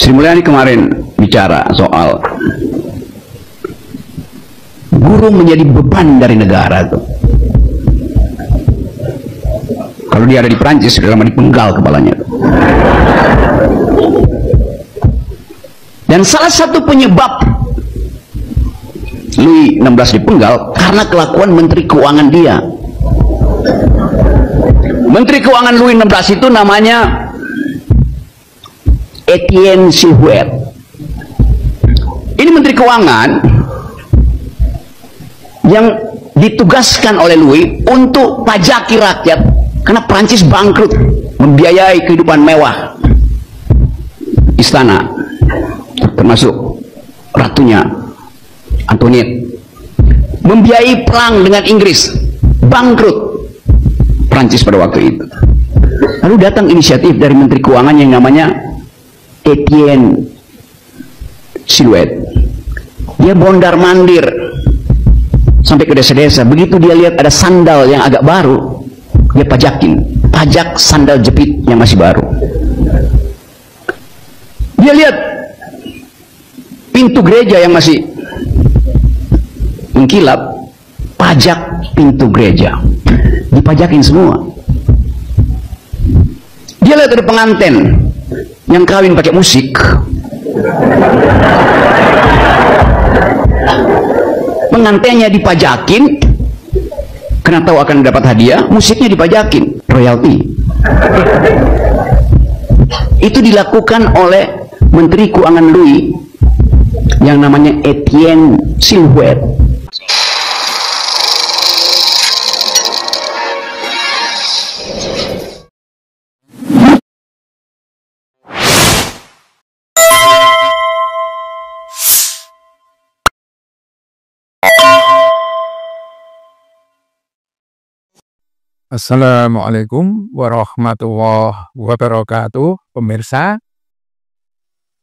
Sri Mulyani kemarin bicara soal guru menjadi beban dari negara tuh. Kalau dia ada di Perancis, sudah lama dipenggal kepalanya. Dan salah satu penyebab Louis XVI dipenggal karena kelakuan Menteri Keuangan dia. Menteri Keuangan Louis XVI itu namanya Etienne Silhouette. Ini Menteri Keuangan yang ditugaskan oleh Louis untuk pajaki rakyat karena Prancis bangkrut, membiayai kehidupan mewah istana, termasuk ratunya Antoinette, membiayai perang dengan Inggris, bangkrut Prancis pada waktu itu. Lalu datang inisiatif dari Menteri Keuangan yang namanya Etienne Silhouette. Dia bondar-mandir sampai ke desa-desa. Begitu dia lihat ada sandal yang agak baru, dia pajakin, pajak sandal jepit yang masih baru. Dia lihat pintu gereja yang masih mengkilap, pajak pintu gereja, dipajakin semua. Dia lihat ada pengantin yang kawin pakai musik, pengantinnya dipajakin, karena tahu akan dapat hadiah, musiknya dipajakin, royalti. Itu dilakukan oleh Menteri Keuangan Louis yang namanya Etienne Silhouette. Assalamualaikum warahmatullahi wabarakatuh. Pemirsa,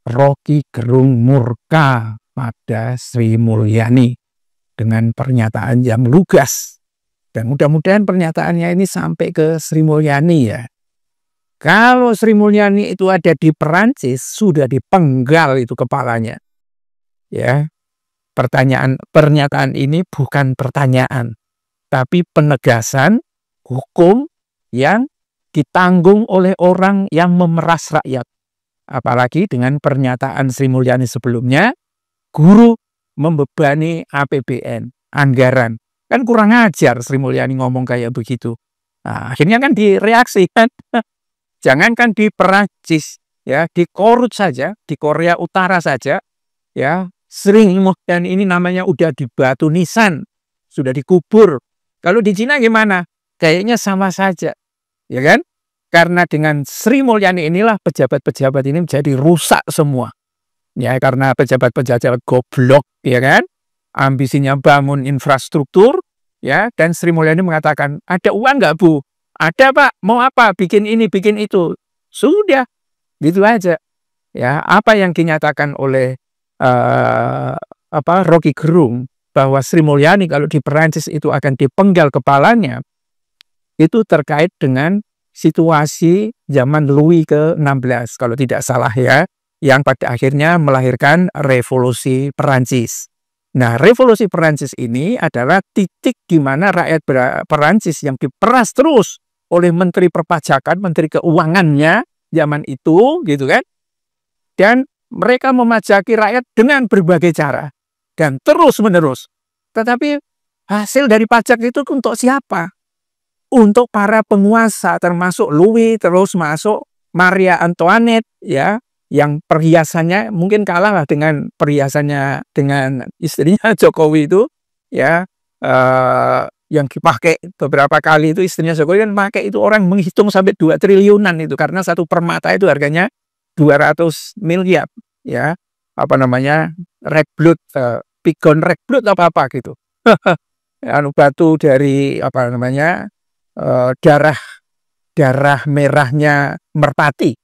Rocky Gerung murka pada Sri Mulyani dengan pernyataan yang lugas. Dan mudah-mudahan pernyataannya ini sampai ke Sri Mulyani ya. Kalau Sri Mulyani itu ada di Perancis, sudah dipenggal itu kepalanya. Ya. Pernyataan ini bukan pertanyaan, tapi penegasan hukum yang ditanggung oleh orang yang memeras rakyat. Apalagi dengan pernyataan Sri Mulyani sebelumnya, guru membebani APBN, anggaran. Kan kurang ajar Sri Mulyani ngomong kayak begitu. Nah, akhirnya kan direaksikan. Jangankan di Perancis, ya, di Korut saja, di Korea Utara saja, ya, Sri Mulyani ini namanya udah di batu nisan, sudah dikubur. Kalau di Cina gimana? Kayaknya sama saja, ya kan? Karena dengan Sri Mulyani inilah pejabat-pejabat ini menjadi rusak semua. Ya, karena pejabat-pejabat goblok, ya kan? Ambisinya bangun infrastruktur, ya, dan Sri Mulyani mengatakan, ada uang nggak Bu? Ada Pak, mau apa? Bikin ini, bikin itu. Sudah, gitu aja. Ya, apa yang dinyatakan oleh Rocky Gerung bahwa Sri Mulyani kalau di Perancis itu akan dipenggal kepalanya, itu terkait dengan situasi zaman Louis ke-16 kalau tidak salah ya, yang pada akhirnya melahirkan revolusi Perancis. Nah, revolusi Perancis ini adalah titik di mana rakyat Perancis yang diperas terus oleh Menteri Perpajakan, Menteri Keuangannya zaman itu, gitu kan, dan mereka memajaki rakyat dengan berbagai cara dan terus-menerus. Tetapi hasil dari pajak itu untuk siapa? Untuk para penguasa, termasuk Louis, terus masuk Maria Antoinette, ya, yang perhiasannya mungkin kalah lah dengan perhiasannya dengan istrinya Jokowi itu, ya, yang dipakai beberapa kali itu istrinya Jokowi kan pakai itu orang menghitung sampai 2 triliunan itu karena satu permata itu harganya 200 miliar, ya, apa namanya, rekblut, pigon rekblut apa gitu, anu batu dari apa namanya, darah merahnya merpati.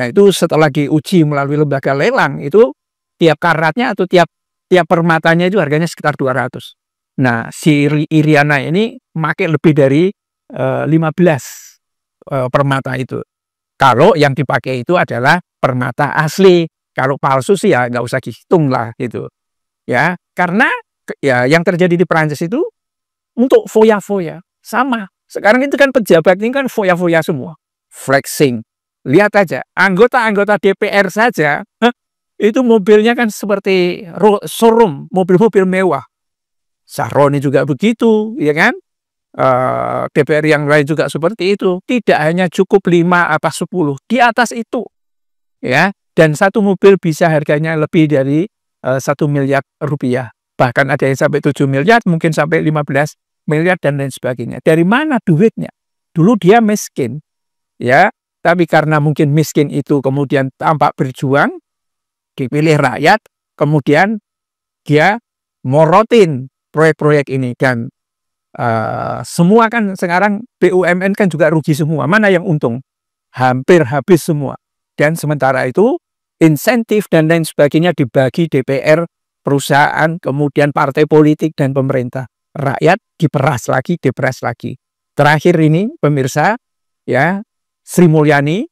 Nah, itu setelah diuji melalui lembaga lelang, itu tiap karatnya atau tiap permatanya itu harganya sekitar 200. Nah, si Iriana ini pakai lebih dari 15 permata itu. Kalau yang dipakai itu adalah permata asli, Kalau palsu sih ya nggak usah dihitung lah gitu. Ya, karena ya yang terjadi di Perancis itu untuk foya-foya sama. Sekarang itu kan pejabat ini kan foya-foya semua, flexing. Lihat aja, anggota-anggota DPR saja, itu mobilnya kan seperti showroom, mobil-mobil mewah. Sahroni juga begitu, ya kan? DPR yang lain juga seperti itu. Tidak hanya cukup 5 apa 10, di atas itu, ya. Dan satu mobil bisa harganya lebih dari 1 miliar rupiah. Bahkan ada yang sampai 7 miliar, mungkin sampai 15 miliar dan lain sebagainya. Dari mana duitnya? Dulu dia miskin, ya. Tapi karena mungkin miskin itu kemudian tampak berjuang, dipilih rakyat, kemudian dia morotin proyek-proyek ini. Dan semua kan sekarang BUMN kan juga rugi semua. Mana yang untung? Hampir habis semua. Dan sementara itu insentif dan lain sebagainya dibagi DPR, perusahaan, kemudian partai politik dan pemerintah. Rakyat diperas lagi, diperas lagi. Terakhir ini pemirsa, ya, Sri Mulyani,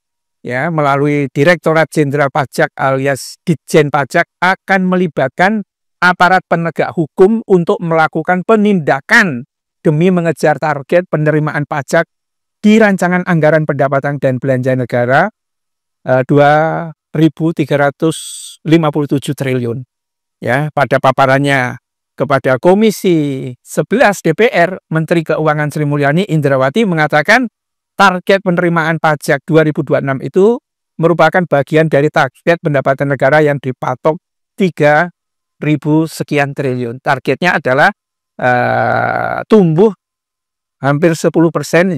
ya, melalui Direktorat Jenderal Pajak alias Ditjen Pajak akan melibatkan aparat penegak hukum untuk melakukan penindakan demi mengejar target penerimaan pajak di rancangan anggaran pendapatan dan belanja negara 2.357 triliun. Ya, pada paparannya kepada Komisi 11 DPR, Menteri Keuangan Sri Mulyani Indrawati mengatakan target penerimaan pajak 2026 itu merupakan bagian dari target pendapatan negara yang dipatok 3.000 sekian triliun. Targetnya adalah tumbuh hampir 10%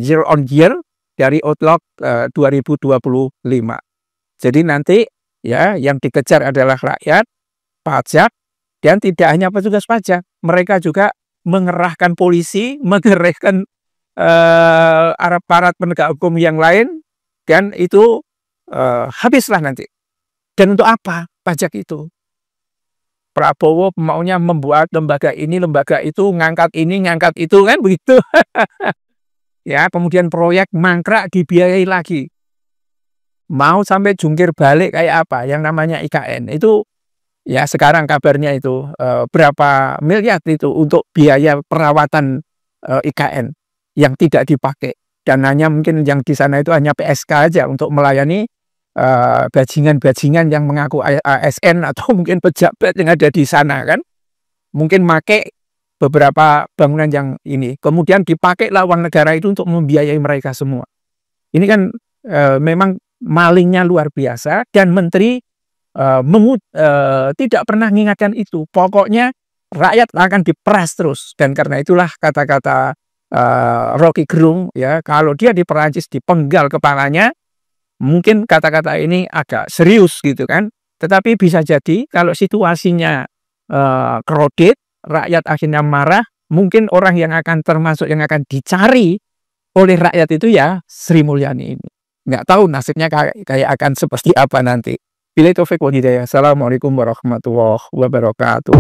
year on year dari outlook 2025. Jadi nanti ya yang dikejar adalah rakyat, pajak, dan tidak hanya petugas pajak, mereka juga mengerahkan polisi, mengerahkan aparat penegak hukum yang lain, dan itu habislah nanti. Dan untuk apa pajak itu? Prabowo maunya membuat lembaga ini, lembaga itu, ngangkat ini, ngangkat itu, kan begitu. Ya, kemudian proyek mangkrak dibiayai lagi. Mau sampai jungkir balik kayak apa yang namanya IKN itu, ya sekarang kabarnya itu berapa miliar itu untuk biaya perawatan IKN yang tidak dipakai, dan hanya mungkin yang di sana itu hanya PSK aja untuk melayani bajingan-bajingan yang mengaku ASN atau mungkin pejabat yang ada di sana, kan mungkin pakai beberapa bangunan yang ini, kemudian dipakai uang negara itu untuk membiayai mereka semua. Ini kan memang malingnya luar biasa, dan menteri tidak pernah mengingatkan itu. Pokoknya rakyat akan diperas terus, dan karena itulah kata-kata Rocky Gerung, ya, kalau dia di Perancis dipenggal kepalanya, mungkin kata-kata ini agak serius gitu kan. Tetapi bisa jadi kalau situasinya crowded, rakyat akhirnya marah, mungkin orang yang akan termasuk yang akan dicari oleh rakyat itu ya Sri Mulyani ini. Nggak tahu nasibnya kayak akan seperti apa nanti. Billahi taufik wal hidayah. Assalamualaikum warahmatullahi wabarakatuh.